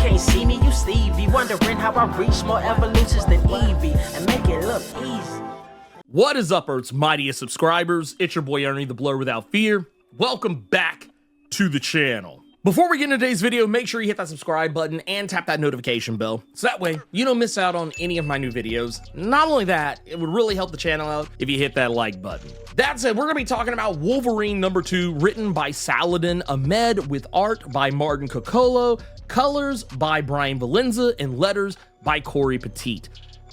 can't see me, you Stevie. Wondering how I reach more evolutions than Eevee and make it look easy. What is up, Earth's mightiest subscribers? It's your boy Ernie, the Blerd without fear. Welcome back to the channel. Before we get into today's video, make sure you hit that subscribe button and tap that notification bell, so that way you don't miss out on any of my new videos. Not only that, it would really help the channel out if you hit that like button. That said, we're gonna be talking about Wolverine #2, written by Saladin Ahmed, with art by Martin Coccolo, colors by Brian Valenza, and letters by Corey Petit.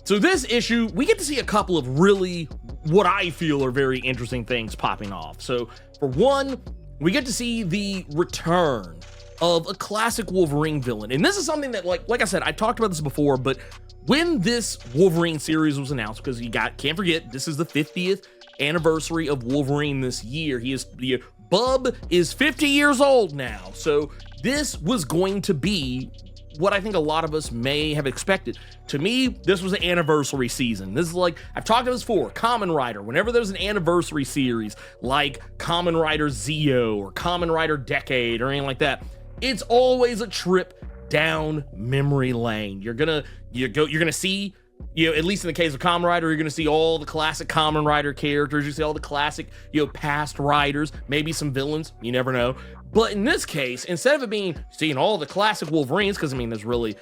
So this issue, we get to see a couple of really, what I feel are very interesting things popping off. So for one, we get to see the return of a classic Wolverine villain. And this is something that, like I said, I talked about this before, but when this Wolverine series was announced, because can't forget, this is the 50th anniversary of Wolverine this year. Bub is 50 years old now. So this was going to be what I think a lot of us may have expected. To me, this was an anniversary season. This is like, I've talked about this before, Kamen Rider. Whenever there's an anniversary series like Kamen Rider Zeo or Kamen Rider Decade or anything like that, it's always a trip down memory lane. You're gonna see, at least in the case of Kamen Rider, you're gonna see all the classic Kamen Rider characters. You see all the classic, past riders, maybe some villains, you never know. But in this case, instead of it seeing all the classic Wolverines, because there's really,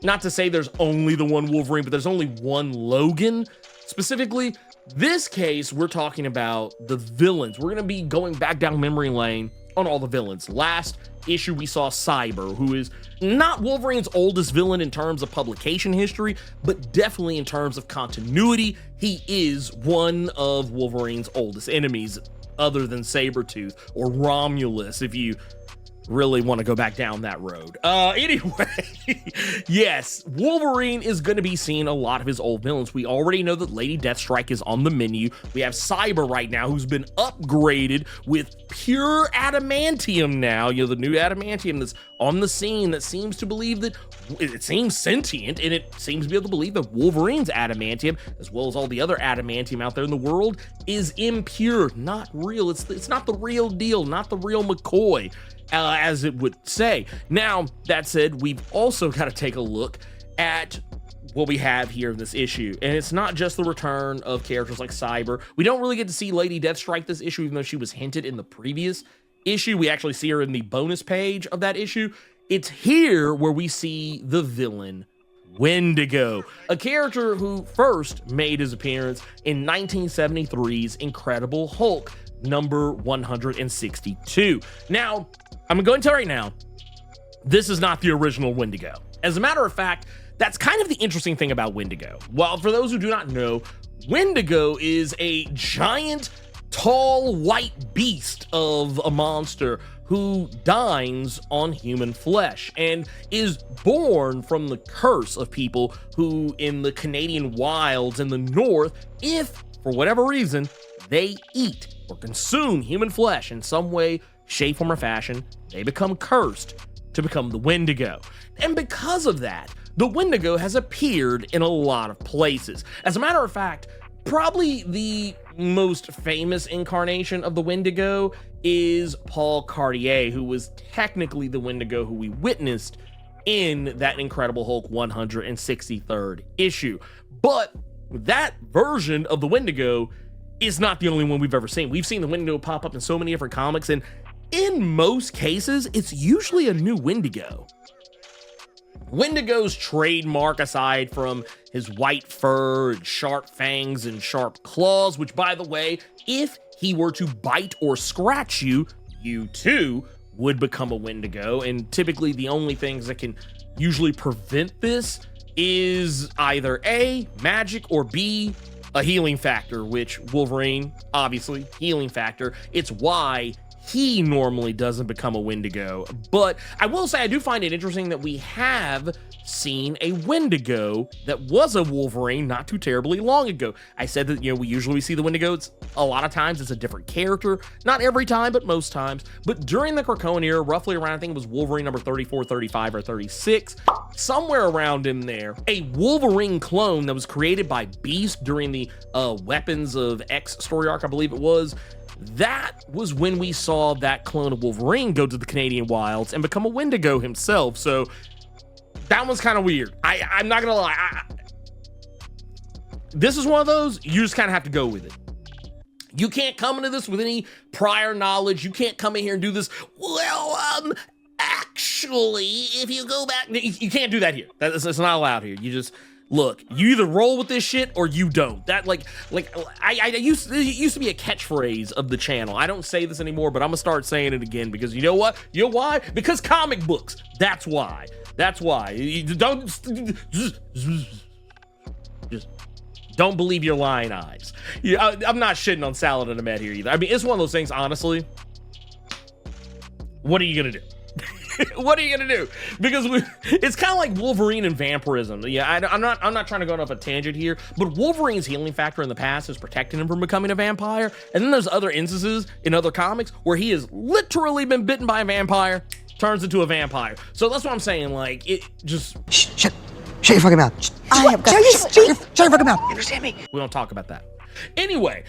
not to say there's only the one Wolverine, but there's only one Logan specifically. This case, we're talking about the villains. We're gonna be going back down memory lane on all the villains. Last issue, we saw Cyber, who is not Wolverine's oldest villain in terms of publication history, but definitely in terms of continuity. He is one of Wolverine's oldest enemies, other than Sabretooth or Romulus, if you really want to go back down that road. Anyway, yes, Wolverine is going to be seeing a lot of his old villains. We already know that Lady Deathstrike is on the menu. We have Cyber right now, who's been upgraded with pure adamantium now. The new adamantium that's on the scene that seems to believe that it seems sentient, and it seems to be able to believe that Wolverine's adamantium, as well as all the other adamantium out there in the world, is impure, not real. It's not the real deal, not the real McCoy, as it would say. Now, that said, we've also got to take a look at what we have here in this issue. And it's not just the return of characters like Cyber. We don't really get to see Lady Deathstrike this issue, even though she was hinted in the previous issue. We actually see her in the bonus page of that issue. It's here where we see the villain, Wendigo, a character who first made his appearance in 1973's Incredible Hulk, number 162. Now, I'm gonna go and tell you right now, this is not the original Wendigo. As a matter of fact, that's kind of the interesting thing about Wendigo. Well, for those who do not know, Wendigo is a giant, tall, white beast of a monster who dines on human flesh and is born from the curse of people who, in the Canadian wilds in the north, if for whatever reason they eat or consume human flesh in some way, shape, form, or fashion, they become cursed to become the Wendigo. And because of that, the Wendigo has appeared in a lot of places. As a matter of fact, probably the most famous incarnation of the Wendigo is Paul Cartier, who was technically the Wendigo who we witnessed in that Incredible Hulk 163rd issue. But that version of the Wendigo is not the only one we've ever seen. We've seen the Wendigo pop up in so many different comics, and in most cases, it's usually a new Wendigo. Wendigo's trademark, aside from his white fur and sharp fangs and sharp claws, which, by the way, if he were to bite or scratch you, you too would become a Wendigo. And typically the only things that can usually prevent this is either A, magic, or B, a healing factor, which Wolverine, obviously, healing factor. It's why he normally doesn't become a Wendigo. But I will say, I do find it interesting that we have seen a Wendigo that was a Wolverine not too terribly long ago. I said that, we usually see the Wendigo. A lot of times it's a different character. Not every time, but most times. But during the Krakoan era, roughly around, I think it was Wolverine number 34, 35, or 36, somewhere around in there, a Wolverine clone that was created by Beast during the Weapons of X story arc, I believe it was. That was when we saw that clone of Wolverine go to the Canadian wilds and become a Wendigo himself. So That one's kind of weird. I'm not gonna lie. This is one of those, you just kind of have to go with it. You can't come into this with any prior knowledge. You can't come in here and do this. Well, actually, if you go back, you can't do that here. That's not allowed here. You just look. You either roll with this shit or you don't. That it used to be a catchphrase of the channel. I don't say this anymore, but I'm gonna start saying it again because you know what? You know why? Because comic books. That's why. That's why. You don't believe your lying eyes. Yeah, I'm not shitting on Saladin Ahmed here either. I mean, it's one of those things, honestly. What are you gonna do? What are you gonna do? Because it's kind of like Wolverine and vampirism. Yeah, I'm not trying to go off a tangent here, but Wolverine's healing factor in the past has protected him from becoming a vampire. And then there's other instances in other comics where he has literally been bitten by a vampire, turns into a vampire. So that's what I'm saying. Like, it just Shut your fucking mouth. Shut your fucking mouth. You understand me? We don't talk about that. Anyway,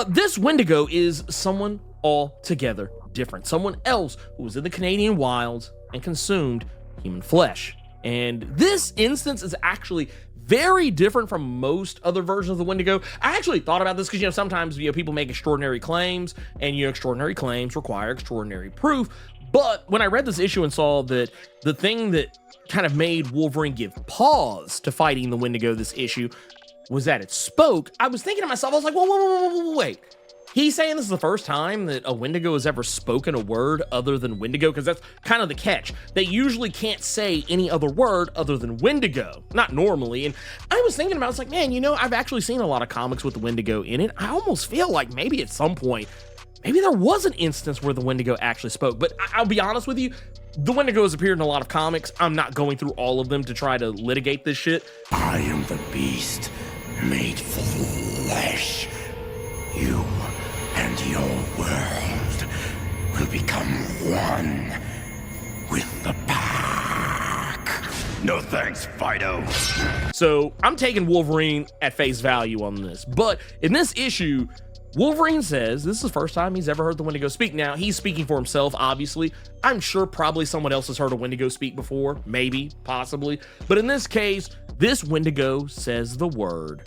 this Wendigo is someone altogether different. Someone else who was in the Canadian wilds and consumed human flesh. And this instance is actually very different from most other versions of the Wendigo. I actually thought about this because, you know, sometimes, you know, people make extraordinary claims, and, you know, extraordinary claims require extraordinary proof. But when I read this issue and saw that the thing that kind of made Wolverine give pause to fighting the Wendigo this issue was that it spoke, I was thinking to myself, I was like, whoa, wait. He's saying this is the first time that a Wendigo has ever spoken a word other than Wendigo, because that's kind of the catch. They usually can't say any other word other than Wendigo, not normally. And I was thinking about, it's like, man, you know, I've actually seen a lot of comics with the Wendigo in it. I almost feel like maybe at some point, maybe there was an instance where the Wendigo actually spoke. But I'll be honest with you, the Wendigo has appeared in a lot of comics. I'm not going through all of them to try to litigate this shit. I am the beast made flesh. You and your world will become one with the pack. No thanks, Fido. So I'm taking Wolverine at face value on this. But in this issue, Wolverine says this is the first time he's ever heard the Wendigo speak. Now, he's speaking for himself, obviously. I'm sure probably someone else has heard a Wendigo speak before. Maybe, possibly. But in this case, this Wendigo says the word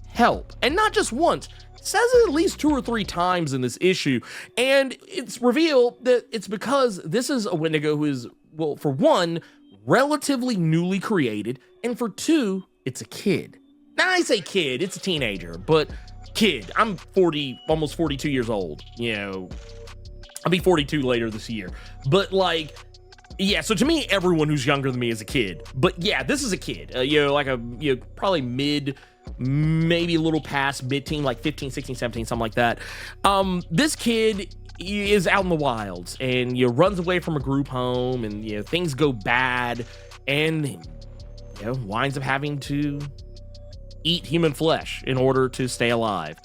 help. And not just once. Says it at least 2 or 3 times in this issue. And it's revealed that it's because this is a Wendigo who is, well, for one, relatively newly created. And for 2, it's a kid. Now, I say kid, it's a teenager, but kid. I'm 40, almost 42 years old. You know, I'll be 42 later this year. But like, yeah, so to me, everyone who's younger than me is a kid. But yeah, this is a kid, you know, like probably maybe a little past mid-teen, like 15, 16, 17, something like that. This kid is out in the wilds and, you know, runs away from a group home, and, you know, things go bad, and, you know, winds up having to eat human flesh in order to stay alive.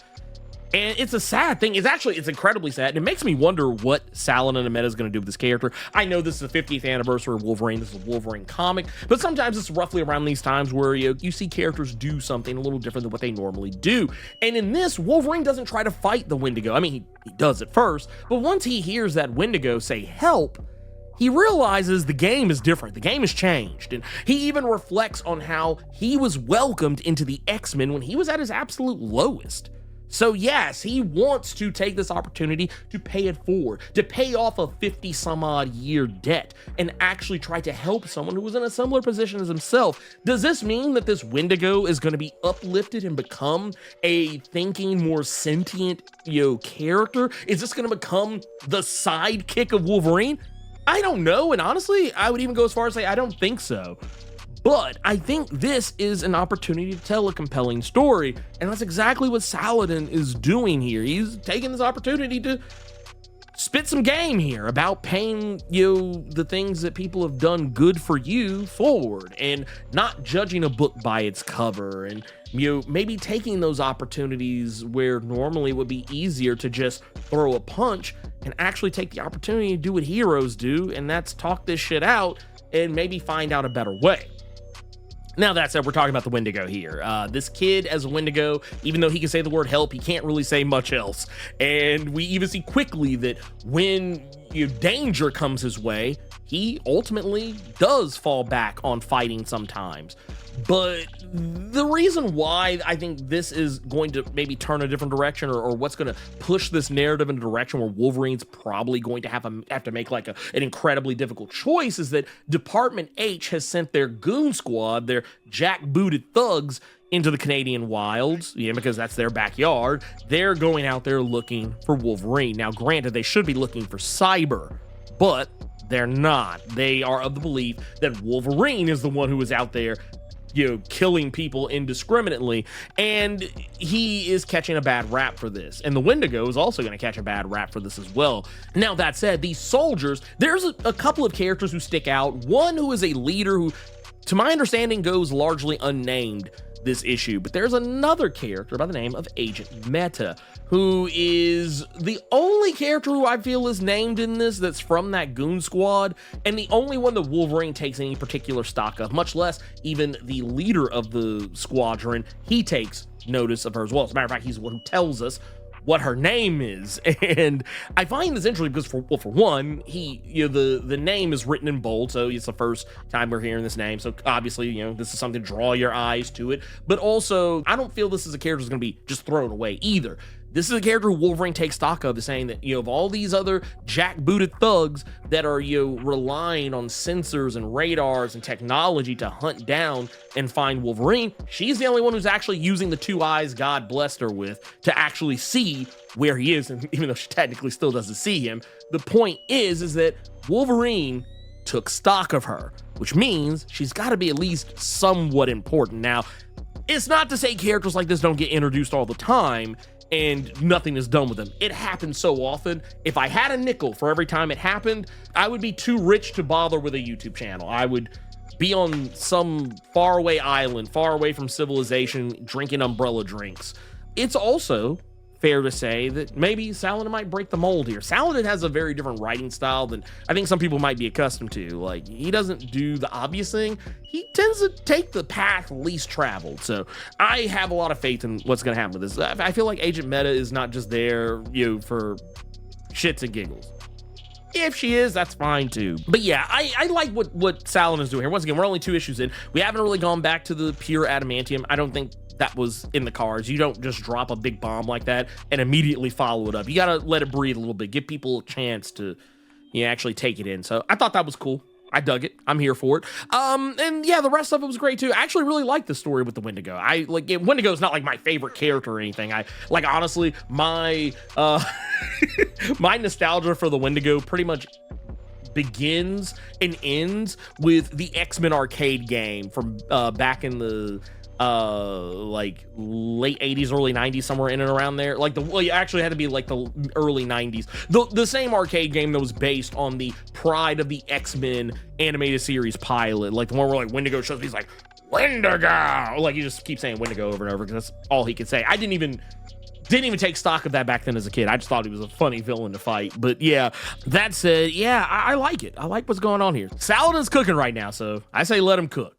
And it's a sad thing. It's incredibly sad. And it makes me wonder what Saladin Ahmed is going to do with this character. I know this is the 50th anniversary of Wolverine. This is a Wolverine comic, but sometimes it's roughly around these times where you see characters do something a little different than what they normally do. And in this, Wolverine doesn't try to fight the Wendigo. I mean, he does at first, but once he hears that Wendigo say help, he realizes the game is different. The game has changed. And he even reflects on how he was welcomed into the X-Men when he was at his absolute lowest. So yes, he wants to take this opportunity to pay it forward, to pay off a 50 some odd year debt, and actually try to help someone who was in a similar position as himself. Does this mean that this Wendigo is going to be uplifted and become a thinking, more sentient, character? Is this going to become the sidekick of Wolverine? I don't know, and honestly, I would even go as far as say I don't think so. But I think this is an opportunity to tell a compelling story, and that's exactly what Saladin is doing here. He's taking this opportunity to spit some game here about paying the things that people have done good for you forward, and not judging a book by its cover, and maybe taking those opportunities where normally it would be easier to just throw a punch, and actually take the opportunity to do what heroes do, and that's talk this shit out and maybe find out a better way. Now, that said, we're talking about the Wendigo here. This kid as a Wendigo, even though he can say the word help, he can't really say much else. And we even see quickly that when danger comes his way, he ultimately does fall back on fighting sometimes. But the reason why I think this is going to maybe turn a different direction, or what's going to push this narrative in a direction where Wolverine's probably going to have to make like an incredibly difficult choice, is that Department H has sent their goon squad, their jackbooted thugs, into the Canadian wilds, because that's their backyard. They're going out there looking for Wolverine. Now, granted, they should be looking for Cyber, but they're not. They are of the belief that Wolverine is the one who is out there, killing people indiscriminately, and he is catching a bad rap for this. And the Wendigo is also going to catch a bad rap for this as well. Now, that said, these soldiers, there's a couple of characters who stick out. One who is a leader who, to my understanding, goes largely unnamed this issue, but there's another character by the name of Agent Meta, who is the only character who I feel is named in this that's from that goon squad, and the only one that Wolverine takes any particular stock of, much less even the leader of the squadron. He takes notice of her as well. As a matter of fact, he's the one who tells us what her name is. And I find this interesting because for one, the name is written in bold, so it's the first time we're hearing this name, so obviously this is something to draw your eyes to it. But also, I don't feel this is a character that's going to be just thrown away either. This is a character who Wolverine takes stock of, is saying that, of all these other jackbooted thugs that are, relying on sensors and radars and technology to hunt down and find Wolverine, she's the only one who's actually using the 2 eyes God blessed her with to actually see where he is. And even though she technically still doesn't see him, the point is that Wolverine took stock of her, which means she's got to be at least somewhat important. Now, it's not to say characters like this don't get introduced all the time and nothing is done with them. It happens so often. If I had a nickel for every time it happened, I would be too rich to bother with a YouTube channel. I would be on some faraway island, far away from civilization, drinking umbrella drinks. It's also fair to say that maybe Saladin might break the mold here. Saladin has a very different writing style than I think some people might be accustomed to. Like, he doesn't do the obvious thing. He tends to take the path least traveled. So I have a lot of faith in what's going to happen with this. I feel like Agent Meta is not just there, for shits and giggles. If she is, that's fine too. But yeah, I like what Saladin is doing here. Once again, we're only 2 issues in. We haven't really gone back to the pure adamantium. I don't think that was in the cards. You don't just drop a big bomb like that and immediately follow it up. You gotta let it breathe a little bit, give people a chance to actually take it in. So I thought that was cool. I dug it. I'm here for it. And yeah, the rest of it was great too. I actually really like the story with the Wendigo. Wendigo is not like my favorite character or anything. Honestly, my my nostalgia for the Wendigo pretty much begins and ends with the X-Men arcade game from back in the late 80s, early 90s, somewhere in and around there. It actually had to be like the early 90s. The same arcade game that was based on the Pride of the X-Men animated series pilot, like the one where Wendigo shows up, he's like, Wendigo! He just keeps saying Wendigo over and over because that's all he could say. I didn't even take stock of that back then as a kid. I just thought he was a funny villain to fight. But yeah, that said, yeah, I like it. I like what's going on here. Saladin's cooking right now, so I say let him cook.